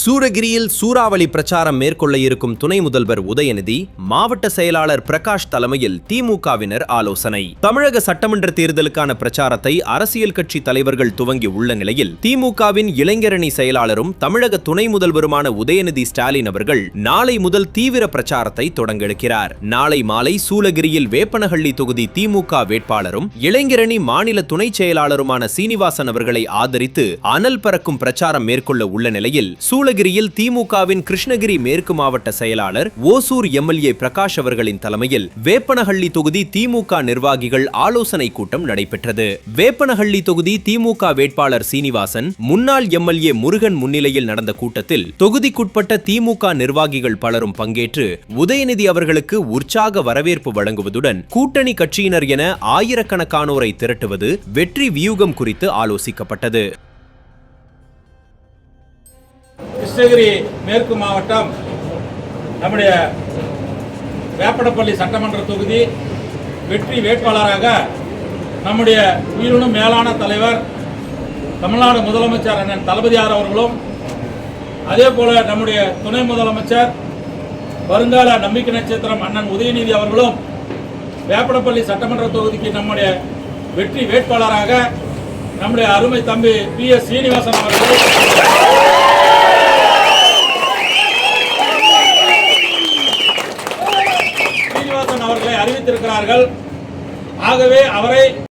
சூரகிரியில் சூறாவளி பிரச்சாரம் மேற்கொள்ள இருக்கும் துணை முதல்வர் உதயநிதி, மாவட்ட செயலாளர் பிரகாஷ் தலைமையில் திமுகவினர் ஆலோசனை. தமிழக சட்டமன்ற தேர்தலுக்கான பிரச்சாரத்தை அரசியல் கட்சி தலைவர்கள் துவங்கி உள்ள நிலையில் திமுகவின் இளைஞரணி செயலாளரும் தமிழக துணை முதல்வருமான உதயநிதி ஸ்டாலின் அவர்கள் நாளை முதல் தீவிர பிரச்சாரத்தை தொடங்கியிருக்கிறார். நாளை மாலை சூளகிரியில் வேப்பனஹள்ளி தொகுதி திமுக வேட்பாளரும் இளைஞரணி மாநில துணை செயலாளருமான சீனிவாசன் அவர்களை ஆதரித்து அனல் பறக்கும் பிரச்சாரம் மேற்கொள்ள உள்ள நிலையில் சூளகிரியில் திமுகவின் கிருஷ்ணகிரி மேற்கு மாவட்ட செயலாளர் ஓசூர் எம்எல்ஏ பிரகாஷ் அவர்களின் தலைமையில் வேப்பனஹள்ளி தொகுதி திமுக நிர்வாகிகள் ஆலோசனை கூட்டம் நடைபெற்றது. வேப்பனஹள்ளி தொகுதி திமுக வேட்பாளர் சீனிவாசன், முன்னாள் எம்எல்ஏ முருகன் முன்னிலையில் நடந்த கூட்டத்தில் தொகுதிக்குட்பட்ட திமுக நிர்வாகிகள் பலரும் பங்கேற்று உதயநிதி அவர்களுக்கு உற்சாக வரவேற்பு வழங்குவதுடன் கூட்டணி கட்சியினர் என ஆயிரக்கணக்கானோரை திரட்டுவது வெற்றி வியூகம் குறித்து ஆலோசிக்கப்பட்டது. கிருஷ்ணகிரி மேற்கு மாவட்டம் நம்முடைய வேப்பனப்பள்ளி சட்டமன்ற தொகுதி வெற்றி வேட்பாளராக நம்முடைய உயிரினும் மேலான தலைவர் தமிழ்நாடு முதலமைச்சர் அண்ணன் தளபதியார் அவர்களும், அதே போல நம்முடைய துணை முதலமைச்சர் வருங்கால நம்பிக்கை நட்சத்திரம் அண்ணன் உதயநிதி அவர்களும் வேப்பனப்பள்ளி சட்டமன்ற தொகுதிக்கு நம்முடைய வெற்றி வேட்பாளராக நம்முடைய அருமை தம்பி PS சீனிவாசன் அவர்களை அறிவித்திருக்கிறார்கள். ஆகவே அவரை